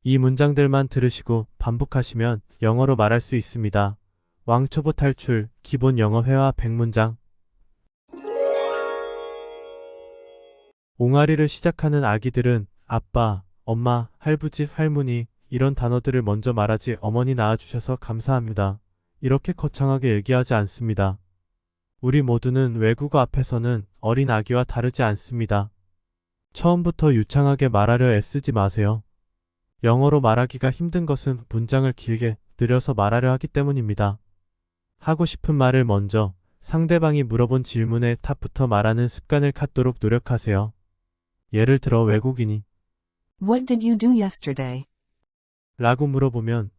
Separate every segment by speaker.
Speaker 1: 이 문장들만 들으시고 반복하시면 영어로 말할 수 있습니다. 왕초보 탈출, 기본 영어회화 100문장. 옹알이를 시작하는 아기들은 아빠, 엄마, 할부지, 할머니 이런 단어들을 먼저 말하지 어머니 낳아주셔서 감사합니다. 이렇게 거창하게 얘기하지 않습니다. 우리 모두는 외국어 앞에서는 어린 아기와 다르지 않습니다. 처음부터 유창하게 말하려 애쓰지 마세요. 영어로 말하기가 힘든 것은 문장을 길게 늘려서 말하려 하기 때문입니다. 하고 싶은 말을 먼저 상대방이 물어본 질문에 답부터 말하는 습관을 갖도록 노력하세요. 예를 들어 외국인이
Speaker 2: What did you do yesterday?
Speaker 1: 라고 물어보면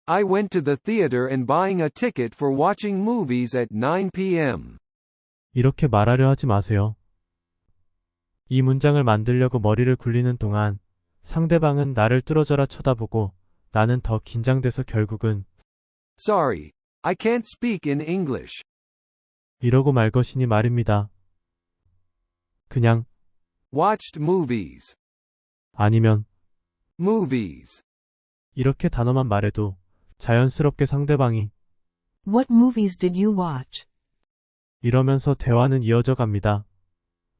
Speaker 3: I went to the theater and buying a ticket for watching movies at 9 p.m.
Speaker 1: 이렇게 말하려 하지 마세요. 이 문장을 만들려고 머리를 굴리는 동안 상대방은 나를 뚫어져라 쳐다보고 나는 더 긴장돼서 결국은
Speaker 3: Sorry, I can't speak in English.
Speaker 1: 이러고 말 것이니 말입니다. 그냥
Speaker 3: Watched movies.
Speaker 1: 아니면
Speaker 3: Movies.
Speaker 1: 이렇게 단어만 말해도 자연스럽게 상대방이
Speaker 2: What movies did you watch?
Speaker 1: 이러면서 대화는 이어져 갑니다.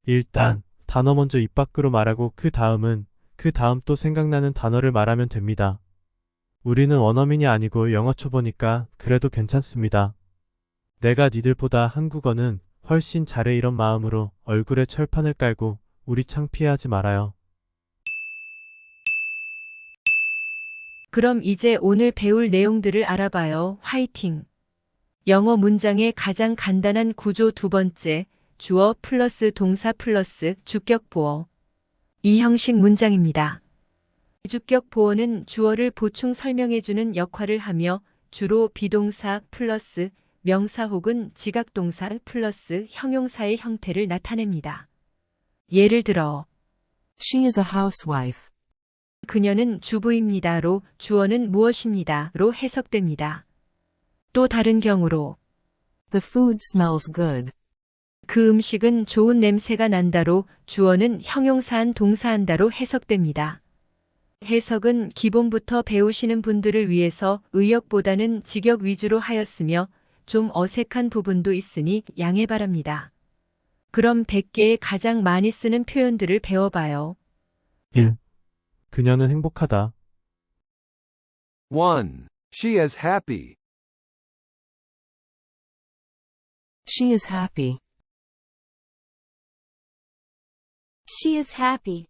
Speaker 1: 일단 단어 먼저 입 밖으로 말하고 그 다음 또 생각나는 단어를 말하면 됩니다. 우리는 원어민이 아니고 영어 초보니까 그래도 괜찮습니다. 내가 니들보다 한국어는 훨씬 잘해 이런 마음으로 얼굴에 철판을 깔고 우리 창피해하지 말아요.
Speaker 4: 그럼 이제 오늘 배울 내용들을 알아봐요. 화이팅! 영어 문장의 가장 간단한 구조 두 번째, 주어 플러스 동사 플러스 주격 보어. 이 형식 문장입니다. 주격 보어는 주어를 보충 설명해주는 역할을 하며 주로 비동사 플러스 명사 혹은 지각동사 플러스 형용사의 형태를 나타냅니다. 예를 들어
Speaker 2: She is a housewife.
Speaker 4: 그녀는 주부입니다로 주어는 무엇입니다로 해석됩니다. 또 다른 경우로
Speaker 2: The food smells good.
Speaker 4: 그 음식은 좋은 냄새가 난다로 주어는 형용사한 동사한다로 해석됩니다. 해석은 기본부터 배우시는 분들을 위해서 의역보다는 직역 위주로 하였으며 좀 어색한 부분도 있으니 양해 바랍니다. 그럼 100개의 가장 많이 쓰는 표현들을 배워봐요.
Speaker 1: 1. 그녀는 행복하다.
Speaker 3: 1. She is happy.
Speaker 2: She is happy.
Speaker 5: She is happy.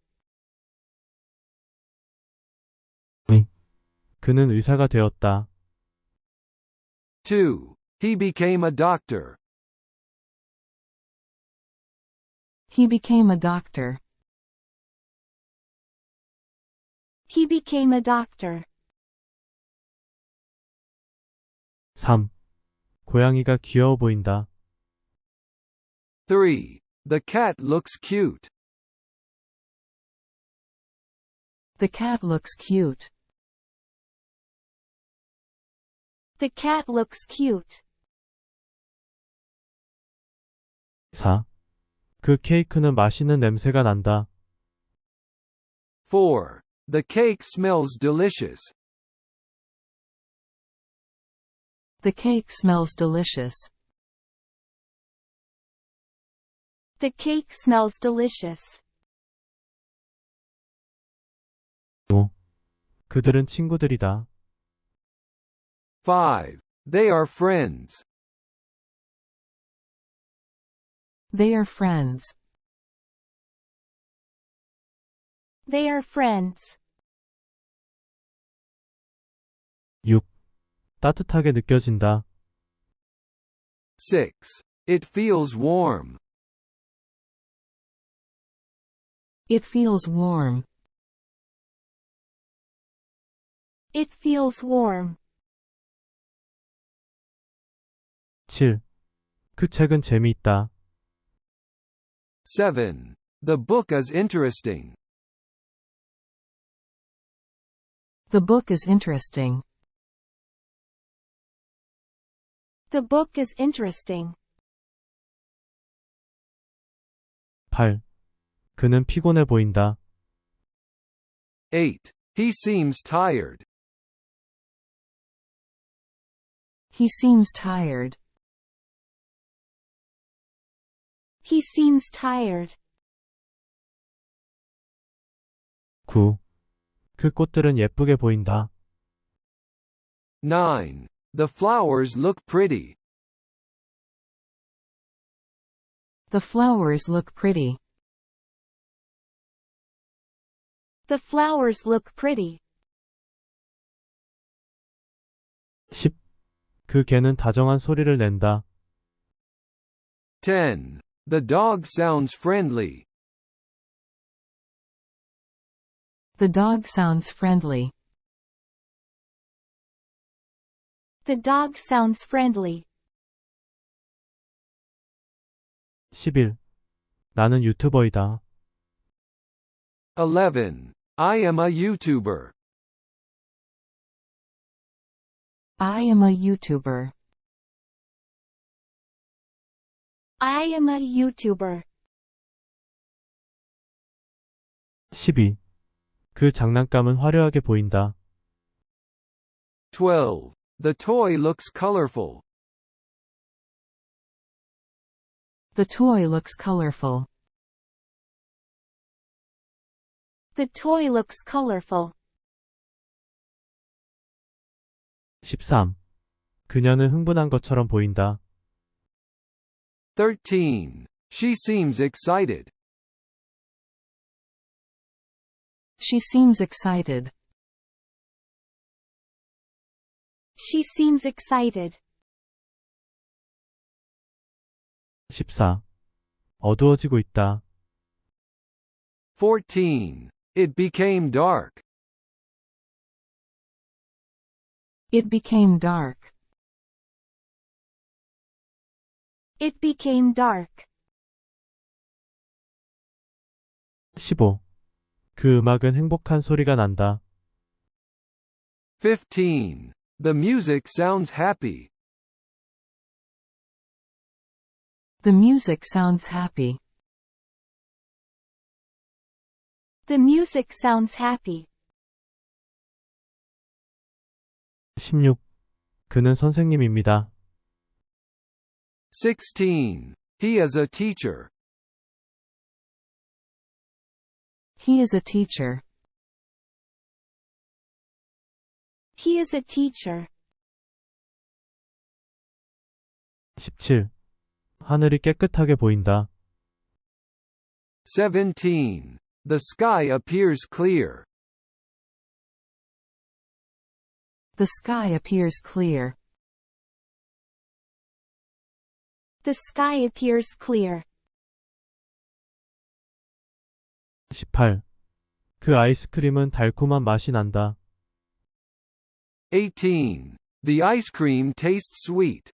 Speaker 1: 2. 그는 의사가 되었다.
Speaker 3: 2. He became a doctor.
Speaker 2: He became a doctor.
Speaker 5: He became a doctor.
Speaker 1: 3. 고양이가 귀여워 보인다.
Speaker 3: 3. The cat looks cute.
Speaker 2: The cat looks cute.
Speaker 5: The cat looks cute.
Speaker 1: 4. 그 케이크는 맛있는 냄새가 난다.
Speaker 3: 4. The cake smells delicious.
Speaker 2: The cake smells delicious.
Speaker 5: The cake smells delicious.
Speaker 1: 5. 그들은 친구들이다.
Speaker 3: 5. They are friends.
Speaker 2: They are friends.
Speaker 5: They are friends.
Speaker 1: 6. 따뜻하게 느껴진다.
Speaker 3: 6. It feels warm.
Speaker 2: It feels warm.
Speaker 5: It feels warm.
Speaker 1: 7. 그 책은 재미있다.
Speaker 3: 7. The book is interesting.
Speaker 2: The book is interesting.
Speaker 5: The book is interesting.
Speaker 1: 8. 그는 피곤해 보인다.
Speaker 3: 8. He seems tired.
Speaker 2: He seems tired.
Speaker 5: He seems tired.
Speaker 1: 9. 그 꽃들은 예쁘게 보인다.
Speaker 3: 9. The flowers look pretty.
Speaker 2: The flowers look pretty.
Speaker 5: The flowers look pretty.
Speaker 1: 10. 그 개는 다정한 소리를 낸다.
Speaker 3: 10. The dog sounds friendly.
Speaker 2: The dog sounds friendly.
Speaker 5: The dog sounds friendly.
Speaker 1: 11. 나는 유튜버이다.
Speaker 3: 11. I am a YouTuber.
Speaker 2: I am a YouTuber.
Speaker 5: I am a YouTuber.
Speaker 1: 12. 그 장난감은 화려하게 보인다.
Speaker 3: 12. The toy looks colorful.
Speaker 2: The toy looks colorful.
Speaker 5: The toy looks colorful.
Speaker 1: 13. 그녀는 흥분한 것처럼 보인다.
Speaker 3: 13. She seems excited.
Speaker 2: She seems excited.
Speaker 5: She seems excited.
Speaker 1: 14. 어두워지고 있다.
Speaker 3: 14. It became dark.
Speaker 2: It became dark.
Speaker 5: It became dark.
Speaker 1: 15. 그 음악은 행복한 소리가 난다.
Speaker 3: 15. The music sounds happy.
Speaker 2: The music sounds happy.
Speaker 5: The music sounds happy.
Speaker 1: 16. 그는 선생님입니다.
Speaker 3: 16. He is a teacher.
Speaker 2: He is a teacher.
Speaker 5: He is a teacher.
Speaker 1: 17. 하늘이 깨끗하게 보인다.
Speaker 3: 17. The sky appears clear.
Speaker 2: The sky appears clear.
Speaker 5: The sky appears clear.
Speaker 1: 18. 그 아이스크림은 달콤한 맛이 난다.
Speaker 3: 18. The ice cream tastes sweet.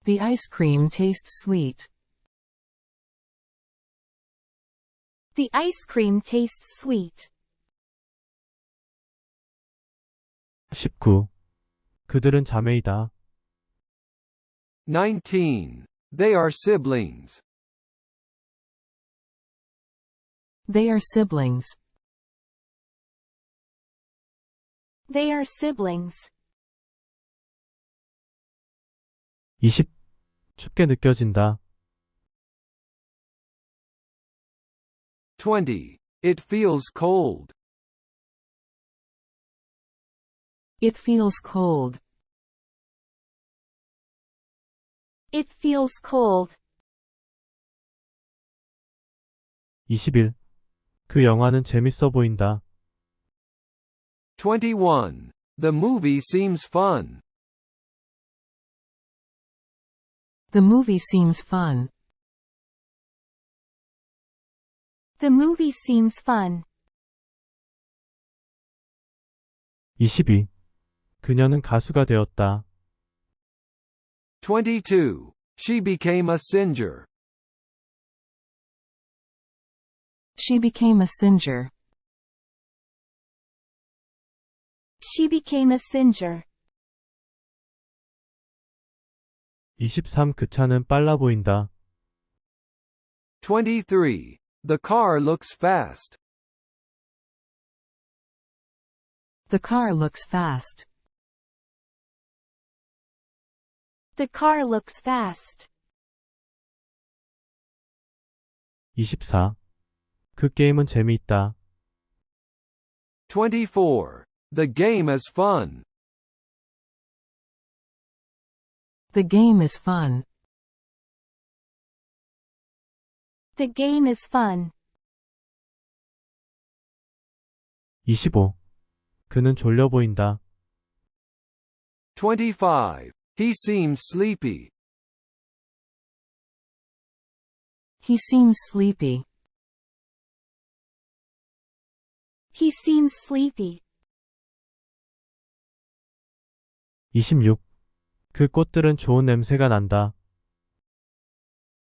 Speaker 2: The ice cream tastes sweet.
Speaker 5: The ice cream tastes sweet.
Speaker 1: 19. 그들은 자매이다.
Speaker 3: 19. They are siblings.
Speaker 2: They are siblings.
Speaker 5: They are siblings.
Speaker 1: 20. 춥게 느껴진다.
Speaker 3: 20. It feels cold.
Speaker 2: It feels cold.
Speaker 5: It feels cold.
Speaker 1: 21. 그 영화는 재밌어 보인다.
Speaker 3: 21. The movie seems fun.
Speaker 2: The movie seems fun.
Speaker 5: The movie seems fun.
Speaker 1: 22. 그녀는 가수가 되었다.
Speaker 3: 22. She became a singer.
Speaker 2: She became a singer.
Speaker 5: She became a singer.
Speaker 1: 23. 그 차는 빨라 보인다.
Speaker 3: 23. The car looks fast.
Speaker 2: The car looks fast.
Speaker 5: The car looks fast.
Speaker 1: 24. 그 게임은 재미있다.
Speaker 3: 24. The game is fun.
Speaker 2: The game is fun.
Speaker 5: The game is fun.
Speaker 1: 25. 그는 졸려 보인다.
Speaker 3: 25. He seems sleepy.
Speaker 2: He seems sleepy.
Speaker 5: He seems sleepy.
Speaker 1: 26. 그 꽃들은 좋은 냄새가 난다.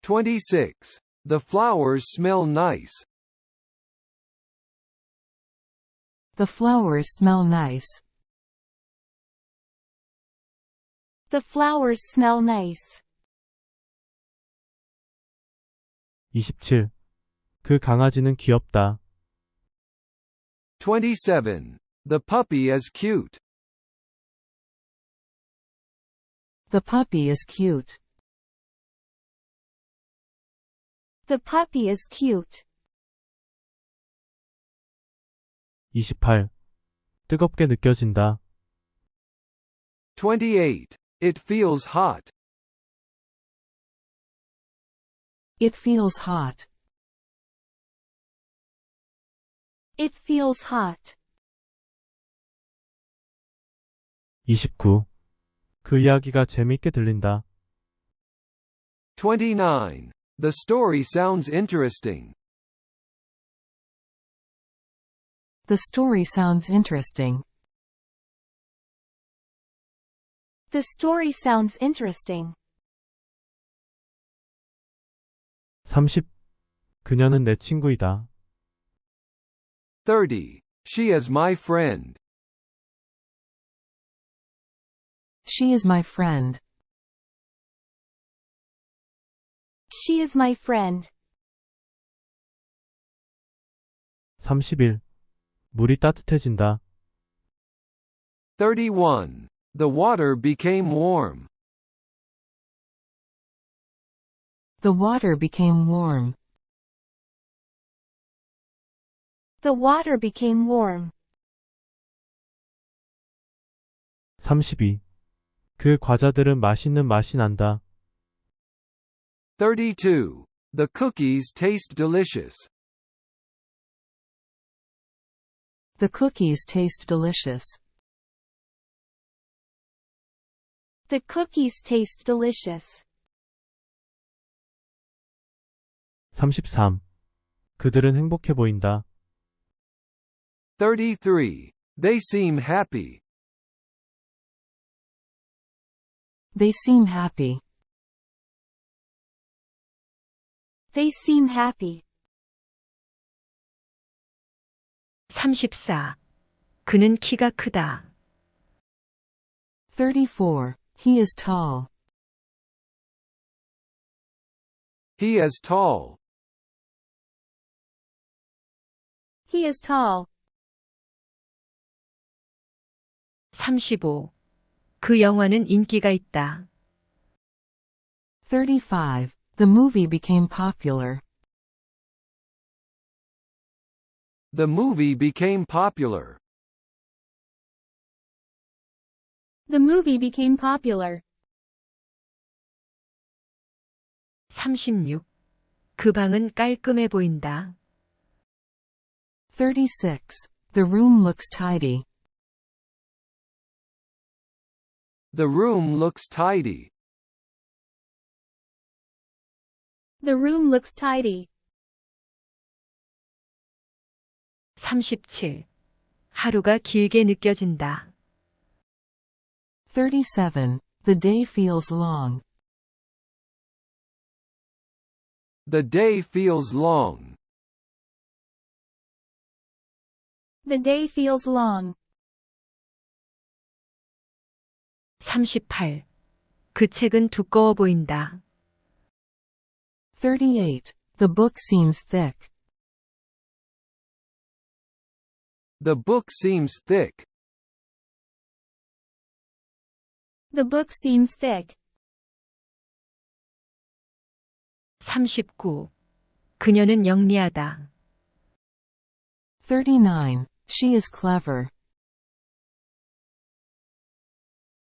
Speaker 3: 26. The flowers smell nice.
Speaker 2: The flowers smell nice.
Speaker 5: The flowers smell nice.
Speaker 1: 27. 그 강아지는 귀엽다.
Speaker 3: 27. The puppy is cute.
Speaker 2: The puppy is cute.
Speaker 5: The puppy is cute.
Speaker 1: 28. 뜨겁게 느껴진다.
Speaker 3: 28. It feels hot.
Speaker 2: It feels hot.
Speaker 5: It feels hot.
Speaker 1: 29. 그 이야기가 재밌게 들린다.
Speaker 3: 29. The story sounds interesting.
Speaker 2: The story sounds interesting.
Speaker 5: The story sounds interesting.
Speaker 1: 30. 그녀는 내 친구이다.
Speaker 3: 30. She is my friend.
Speaker 2: She is my friend.
Speaker 5: She is my friend.
Speaker 1: 31. 물이 따뜻해진다.
Speaker 3: 31. The water became warm.
Speaker 2: The water became warm.
Speaker 5: The water became warm.
Speaker 1: 32. 그 과자들은 맛있는 맛이 난다.
Speaker 3: 32. The cookies taste delicious.
Speaker 2: The cookies taste delicious.
Speaker 5: The cookies taste delicious.
Speaker 1: 33. 그들은 행복해 보인다.
Speaker 3: 33. They seem happy.
Speaker 2: They seem happy.
Speaker 5: They seem happy.
Speaker 4: 34. 그는 키가 크다.
Speaker 2: 34. He is tall.
Speaker 3: He is tall.
Speaker 5: He is tall.
Speaker 4: 35. 그 영화는 인기가 있다.
Speaker 2: 35. The movie became popular.
Speaker 3: The movie became popular.
Speaker 5: The movie became popular.
Speaker 4: 36. 그 방은 깔끔해 보인다.
Speaker 2: 36. The room looks tidy.
Speaker 3: The room looks tidy.
Speaker 5: The room looks tidy.
Speaker 4: 37. 하루가 길게 느껴진다.
Speaker 2: 37. The day feels long.
Speaker 3: The day feels long.
Speaker 5: The day feels long.
Speaker 4: 38. 그 책은 두꺼워 보인다.
Speaker 2: 38. The book seems thick.
Speaker 3: The book seems thick.
Speaker 5: The book seems thick.
Speaker 4: 39. 그녀는 영리하다.
Speaker 2: 39. She is clever.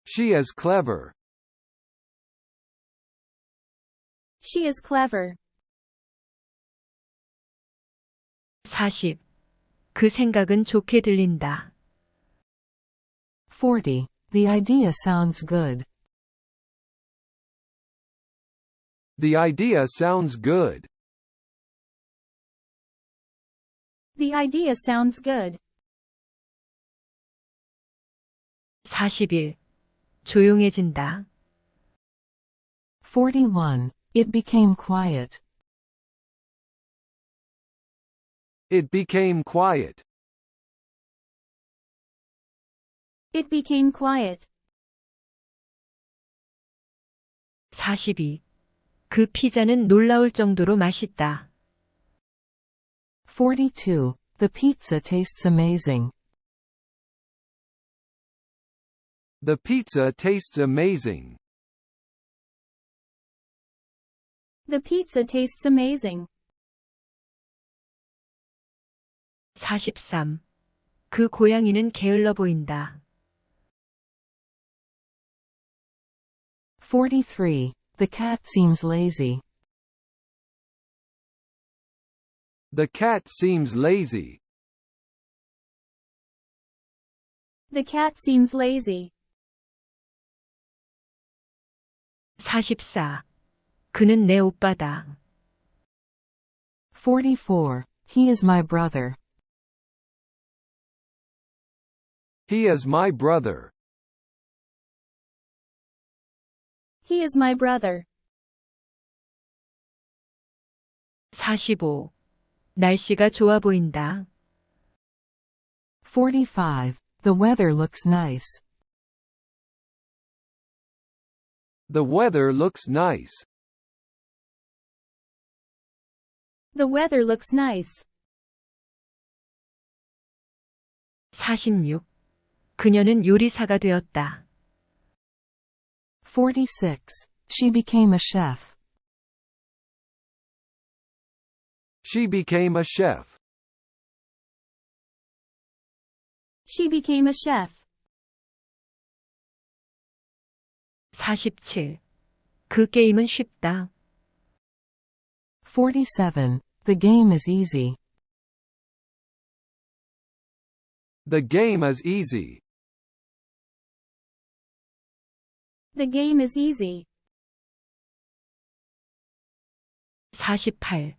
Speaker 3: She is clever.
Speaker 5: She is clever.
Speaker 4: 40. 그 생각은 좋게 들린다.
Speaker 2: 40. The idea sounds good.
Speaker 3: The idea sounds good.
Speaker 5: The idea sounds good.
Speaker 4: 41. 조용해진다.
Speaker 2: 41. It became quiet.
Speaker 3: It became quiet.
Speaker 5: It became quiet.
Speaker 4: 42. 그 피자는 놀라울 정도로 맛있다.
Speaker 2: 42. The pizza tastes amazing.
Speaker 3: The pizza tastes amazing.
Speaker 5: The pizza tastes amazing.
Speaker 4: 43. 그 고양이는 게을러 보인다.
Speaker 2: 43. The cat seems lazy.
Speaker 3: The cat seems lazy.
Speaker 5: The cat seems lazy.
Speaker 4: 44. 그는 내 오빠다.
Speaker 2: 44. He is my brother.
Speaker 3: He is my brother.
Speaker 5: He is my brother.
Speaker 4: 45. 날씨가 좋아 보인다.
Speaker 2: 45. The weather looks nice.
Speaker 3: The weather looks nice.
Speaker 5: The weather looks nice.
Speaker 4: 46. 그녀는 요리사가 되었다.
Speaker 2: 46. She became a chef.
Speaker 3: She became a chef.
Speaker 5: She became a chef.
Speaker 4: 47. 그 게임은 쉽다.
Speaker 2: 47. The game is easy.
Speaker 3: The game is easy.
Speaker 5: The game is easy.
Speaker 4: 48.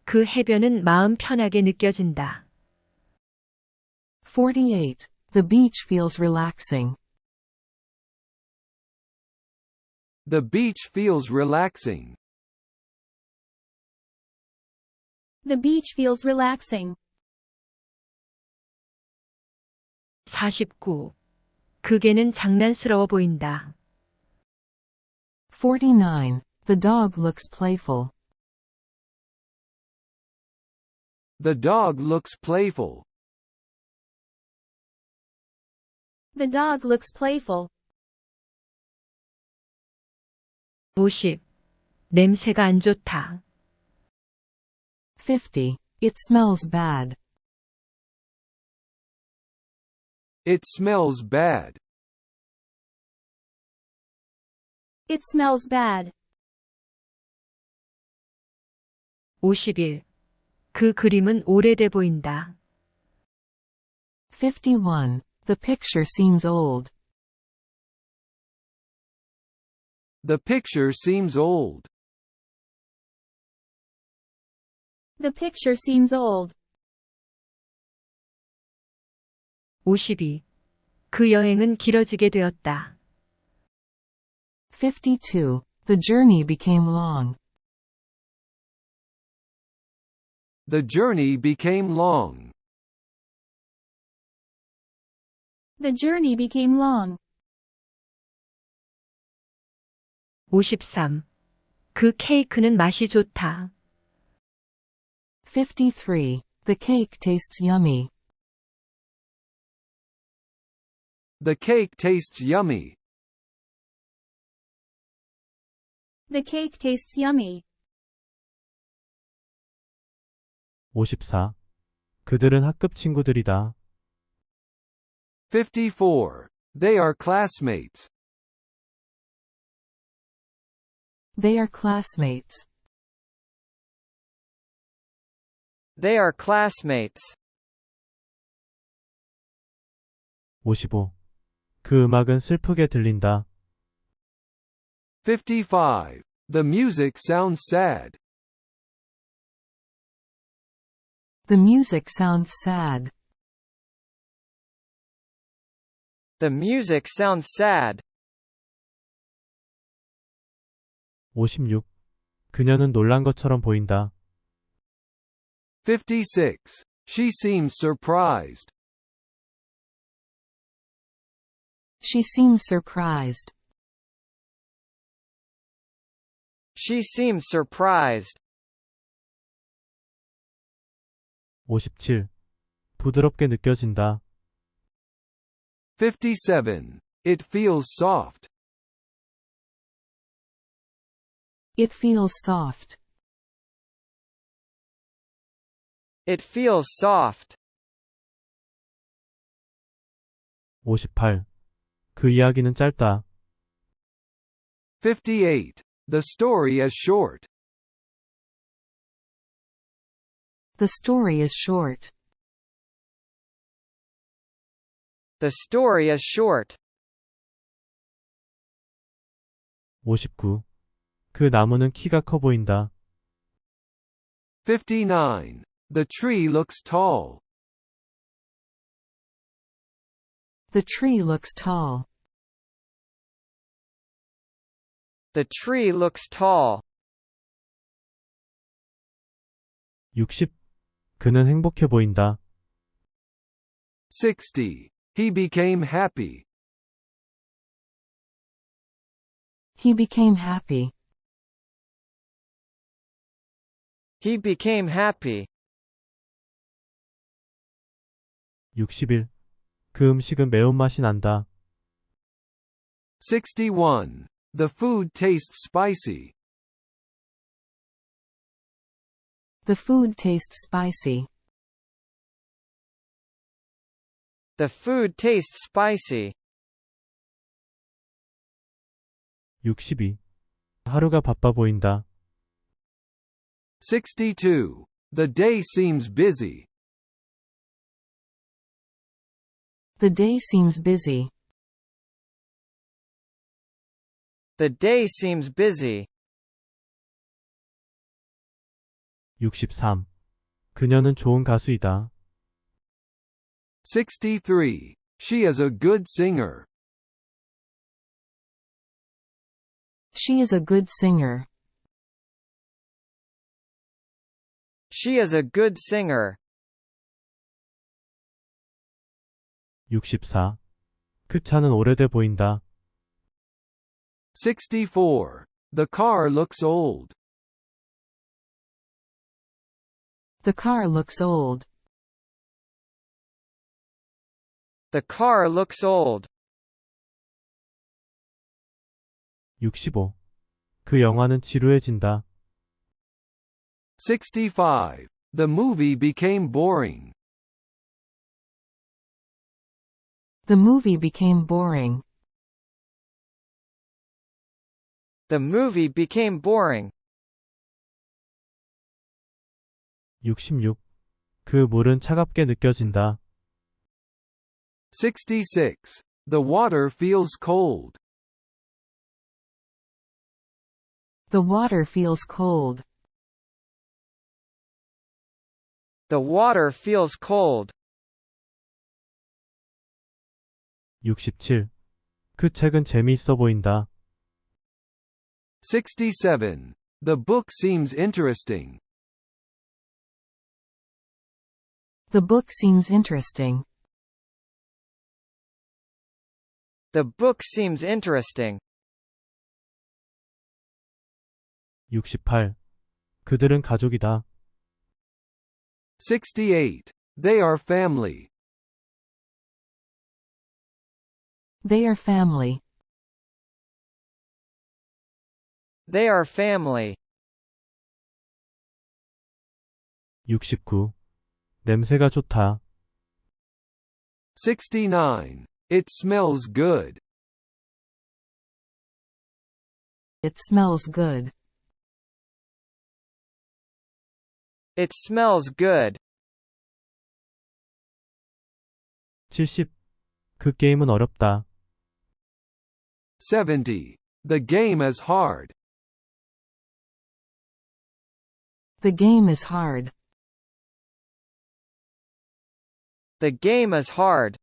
Speaker 4: 그 해변은 마음 편하게 느껴진다.
Speaker 2: 48. The beach feels relaxing.
Speaker 3: The beach feels relaxing.
Speaker 5: The beach feels relaxing.
Speaker 4: 49. 그 개는 장난스러워 보인다.
Speaker 2: 49. The dog looks playful.
Speaker 3: The dog looks playful.
Speaker 5: The dog looks playful.
Speaker 4: 50. 냄새가 안 좋다.
Speaker 2: 50. It smells bad.
Speaker 3: It smells bad.
Speaker 5: It smells bad.
Speaker 4: 51. 그 그림은 오래돼 보인다.
Speaker 2: 51. The picture seems old.
Speaker 3: The picture seems old.
Speaker 5: The picture seems old.
Speaker 4: 52. 그 여행은 길어지게 되었다.
Speaker 2: 52. The journey became long.
Speaker 3: The journey became long.
Speaker 5: The journey became long.
Speaker 4: 53. 그 케이크는 맛이 좋다.
Speaker 2: 53. The cake tastes yummy.
Speaker 3: The cake tastes yummy.
Speaker 5: The cake tastes yummy.
Speaker 1: 54. 그들은 학급 친구들이다.
Speaker 3: 54. They are classmates.
Speaker 2: They are classmates.
Speaker 6: They are classmates.
Speaker 1: 55. 그 음악은 슬프게 들린다.
Speaker 3: 55. The music sounds sad.
Speaker 2: The music sounds sad.
Speaker 6: The music sounds sad.
Speaker 1: 56. 그녀는 놀란 것처럼 보인다.
Speaker 3: 56. She seems surprised.
Speaker 2: She seems surprised.
Speaker 6: She seems surprised.
Speaker 1: 57. 부드럽게 느껴진다.
Speaker 3: 57. It feels soft.
Speaker 2: It feels soft.
Speaker 6: It feels soft.
Speaker 1: 58. 그 이야기는 짧다.
Speaker 3: 58. The story is short.
Speaker 2: The story is short.
Speaker 6: The story is short.
Speaker 1: 59. 그 나무는 키가 커 보인다.
Speaker 3: 59. The tree looks tall.
Speaker 2: The tree looks tall.
Speaker 6: The tree looks tall.
Speaker 1: 60. 그는 행복해 보인다.
Speaker 3: 60. He became happy.
Speaker 2: He became happy.
Speaker 6: He became happy.
Speaker 1: 61. 그 음식은 매운맛이 난다.
Speaker 3: 61. The food tastes spicy.
Speaker 2: The food tastes spicy.
Speaker 6: The food tastes spicy.
Speaker 1: 62. 하루가 바빠 보인다.
Speaker 3: 62. The day seems busy.
Speaker 2: The day seems busy.
Speaker 6: The day seems busy.
Speaker 1: 63. 그녀는 좋은 가수이다.
Speaker 3: 63. She is a good singer.
Speaker 2: She is a good singer.
Speaker 6: She is a good singer.
Speaker 1: 64. 그 차는 오래돼 보인다.
Speaker 3: 64. The car looks old.
Speaker 2: The car looks old.
Speaker 6: The car looks old.
Speaker 1: 65. 그 영화는 지루해진다.
Speaker 3: 65. The movie became boring.
Speaker 2: The movie became boring.
Speaker 6: The movie became boring.
Speaker 1: 66. 그 물은 차갑게 느껴진다.
Speaker 3: 66. The water feels cold.
Speaker 2: The water feels cold.
Speaker 6: The water feels cold.
Speaker 1: 67. 그 책은 재미있어 보인다.
Speaker 3: 67. The book seems interesting.
Speaker 2: The book seems interesting.
Speaker 6: The book seems interesting.
Speaker 1: 68. 그들은 가족이다.
Speaker 3: 68. They are family.
Speaker 2: They are family.
Speaker 6: They are family.
Speaker 1: 69. 냄새가 좋다.
Speaker 3: 69. It smells good.
Speaker 2: It smells good.
Speaker 6: It smells good.
Speaker 1: 70. 그 게임은 어렵다.
Speaker 3: 70. The game is hard.
Speaker 2: The game is hard.
Speaker 6: The game is hard.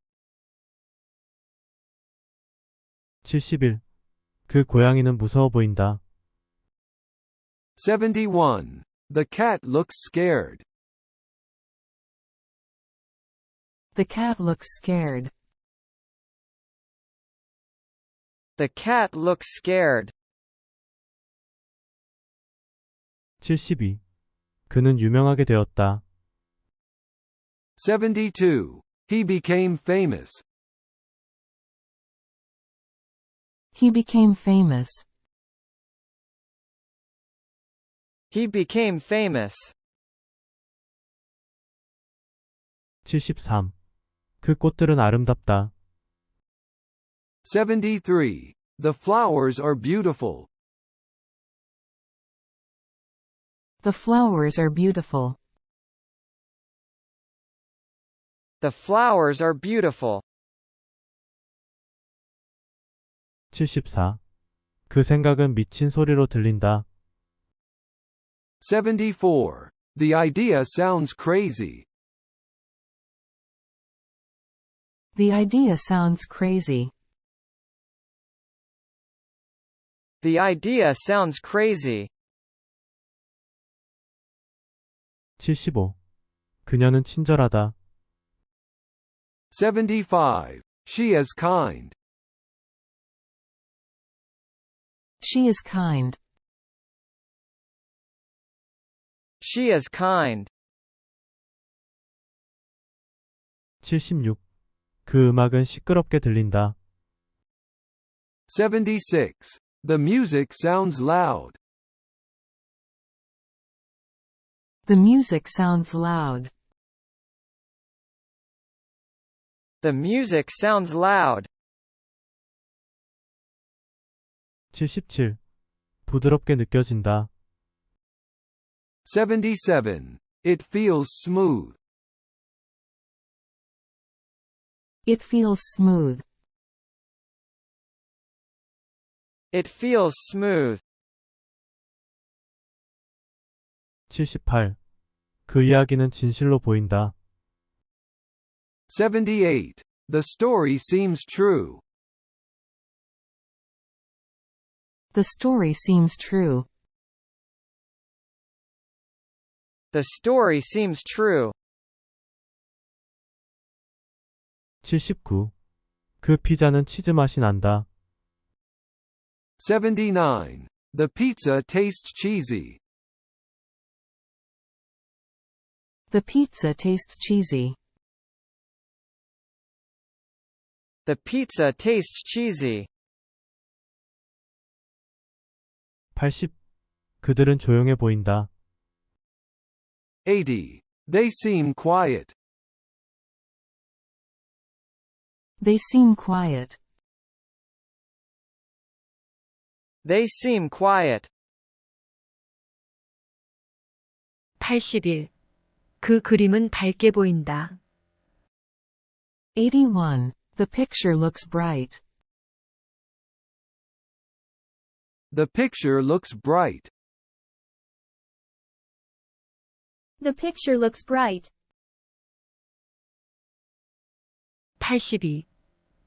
Speaker 1: 71. 그 고양이는 무서워 보인다.
Speaker 3: 71. The cat looks scared.
Speaker 2: The cat looks scared.
Speaker 6: The cat looks scared.
Speaker 1: 72. 그는 유명하게 되었다.
Speaker 3: 72. He became famous.
Speaker 2: He became famous.
Speaker 6: He became famous.
Speaker 1: 73. 그 꽃들은 아름답다.
Speaker 3: 73. The flowers are beautiful.
Speaker 2: The flowers are beautiful.
Speaker 6: The flowers are beautiful.
Speaker 1: 74. 그 생각은 미친 소리로 들린다.
Speaker 3: 74. The idea sounds crazy.
Speaker 2: The idea sounds crazy.
Speaker 6: The idea sounds crazy.
Speaker 1: 75. 그녀는 친절하다.
Speaker 3: 75. She is kind.
Speaker 2: She is kind.
Speaker 6: She is kind.
Speaker 1: 76. 그 음악은 시끄럽게 들린다.
Speaker 3: 76. The music sounds loud.
Speaker 2: The music sounds loud.
Speaker 6: The music sounds loud.
Speaker 1: 77. 부드럽게 느껴진다.
Speaker 3: 77. It feels smooth.
Speaker 2: It feels smooth.
Speaker 6: It feels smooth.
Speaker 1: 78. 그 이야기는 진실로 보인다.
Speaker 3: 78. The story seems true.
Speaker 2: The story seems true.
Speaker 6: The story seems true.
Speaker 1: 79. 그 피자는 치즈 맛이 난다.
Speaker 3: 79. The pizza tastes cheesy.
Speaker 2: The pizza tastes cheesy.
Speaker 6: The pizza tastes cheesy.
Speaker 1: 80. 그들은 조용해 보인다.
Speaker 3: 80. They seem quiet.
Speaker 2: They seem quiet.
Speaker 6: They seem quiet.
Speaker 4: 81. 그 그림은 밝게 보인다.
Speaker 2: 81. The picture looks bright.
Speaker 3: The picture looks bright.
Speaker 5: The picture looks bright.
Speaker 4: 82.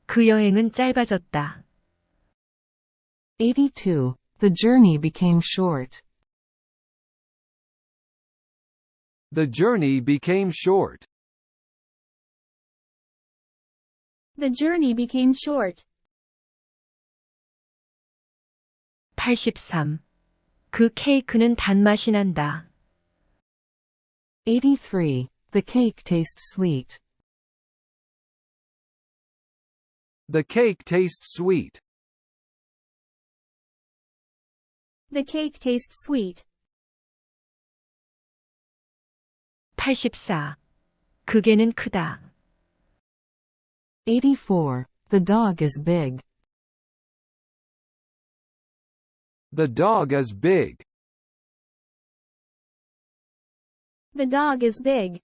Speaker 4: 그 여행은 짧아졌다.
Speaker 2: 82. The journey became short.
Speaker 3: The journey became short.
Speaker 5: The journey became short.
Speaker 4: 83. 그 케이크는 단맛이 난다.
Speaker 2: 83. The cake tastes sweet.
Speaker 3: The cake tastes sweet.
Speaker 5: The cake tastes sweet.
Speaker 4: 84. 그 개는 크다.
Speaker 2: 84. The dog is big.
Speaker 3: The dog is big.
Speaker 5: The dog is big.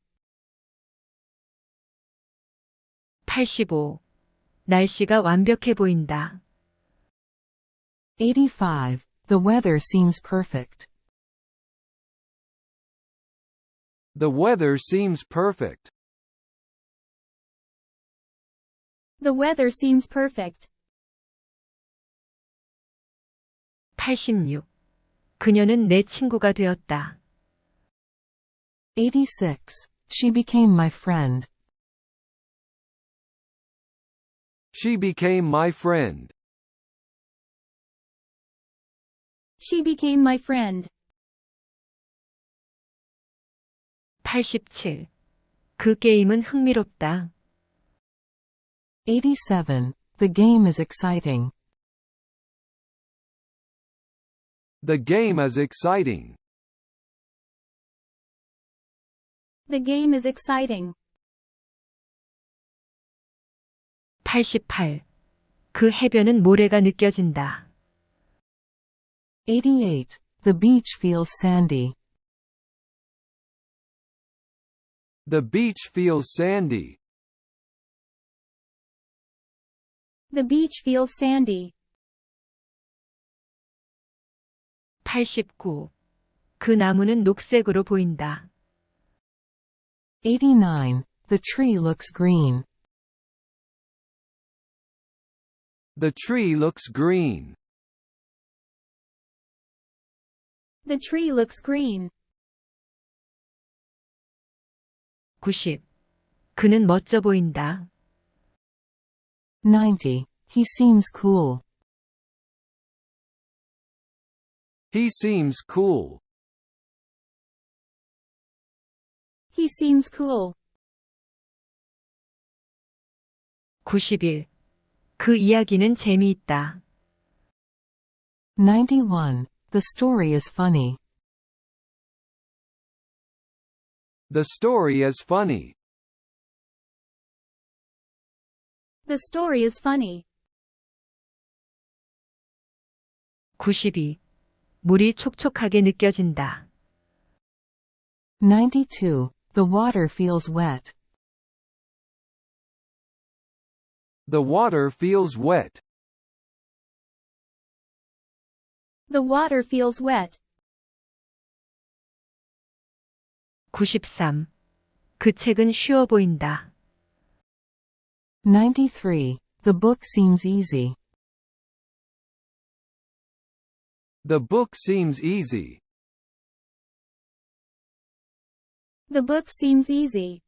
Speaker 4: 85. 날씨가 완벽해 보인다.
Speaker 2: 85. The weather seems perfect.
Speaker 3: The weather seems perfect.
Speaker 5: The weather seems perfect.
Speaker 4: 86. 그녀는 내 친구가 되었다.
Speaker 2: 86. She became my friend.
Speaker 3: She became my friend.
Speaker 5: She became my friend.
Speaker 4: 87. 그 게임은 흥미롭다.
Speaker 2: 87. The game is exciting.
Speaker 3: The game is exciting.
Speaker 5: The game is exciting.
Speaker 4: 88. 그 해변은 모래가 느껴진다.
Speaker 2: 88. The beach feels sandy.
Speaker 3: The beach feels sandy.
Speaker 5: The beach feels sandy.
Speaker 4: 89. 그 나무는 녹색으로 보인다.
Speaker 2: 89. The tree looks green.
Speaker 3: The tree looks green.
Speaker 5: The tree looks green.
Speaker 4: 90. 그는 멋져 보인다.
Speaker 2: 90. He seems cool.
Speaker 3: He seems cool.
Speaker 5: He seems cool.
Speaker 4: 91. 그 이야기는 재미있다.
Speaker 2: 91. The story is funny.
Speaker 3: The story is funny.
Speaker 5: The story is funny.
Speaker 4: 92. 물이 촉촉하게 느껴진다.
Speaker 2: 92. The water feels wet.
Speaker 3: The water feels wet.
Speaker 5: The water feels wet.
Speaker 4: 93. 그 책은 쉬워 보인다.
Speaker 2: 93. The book seems easy.
Speaker 3: The book seems easy.
Speaker 5: The book seems easy.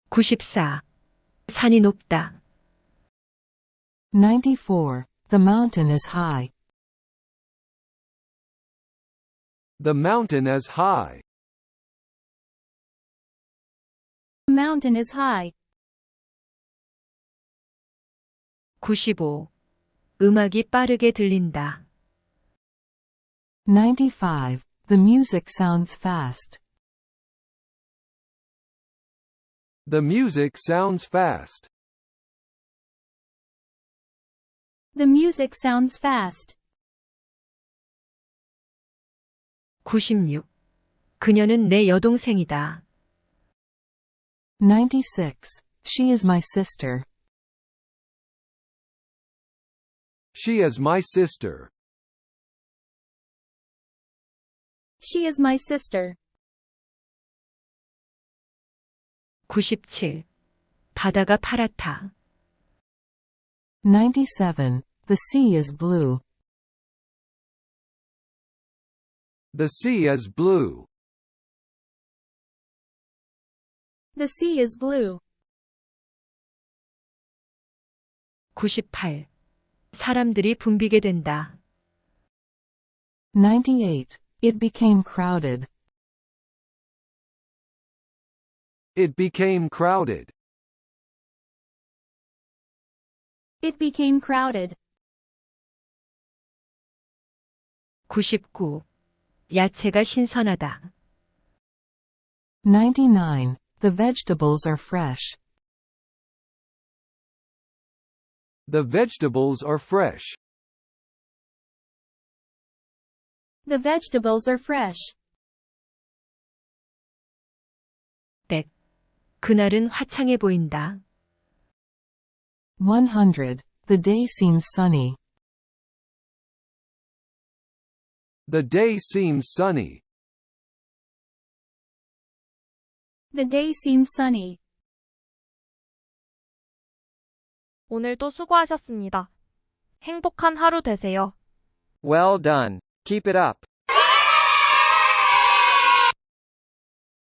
Speaker 4: 94. 산이 높다.
Speaker 2: 94. The mountain is high.
Speaker 3: The mountain is high.
Speaker 5: The mountain is high.
Speaker 4: 95. 음악이 빠르게 들린다.
Speaker 2: 95. The music sounds fast.
Speaker 3: The music sounds fast.
Speaker 5: The music sounds fast.
Speaker 4: 96. 그녀는 내 여동생이다.
Speaker 2: 96. She is my sister.
Speaker 3: She is my sister.
Speaker 5: She is my sister.
Speaker 4: 97. 바다가 파랗다.
Speaker 2: 97. The sea is blue.
Speaker 3: The sea is blue.
Speaker 5: The sea is blue.
Speaker 4: 98. 사람들이 붐비게 된다.
Speaker 2: 98. It became crowded.
Speaker 3: It became crowded.
Speaker 5: It became crowded.
Speaker 4: 99. 야채가 신선하다.
Speaker 2: 99. The vegetables are fresh.
Speaker 3: The vegetables are fresh.
Speaker 5: The vegetables are fresh.
Speaker 4: 100. 그날은 화창해 보인다.
Speaker 2: 100. The day seems sunny.
Speaker 3: The day seems sunny.
Speaker 5: The day seems sunny.
Speaker 7: 오늘도 수고하셨습니다. 행복한 하루 되세요.
Speaker 6: Well done. Keep it up.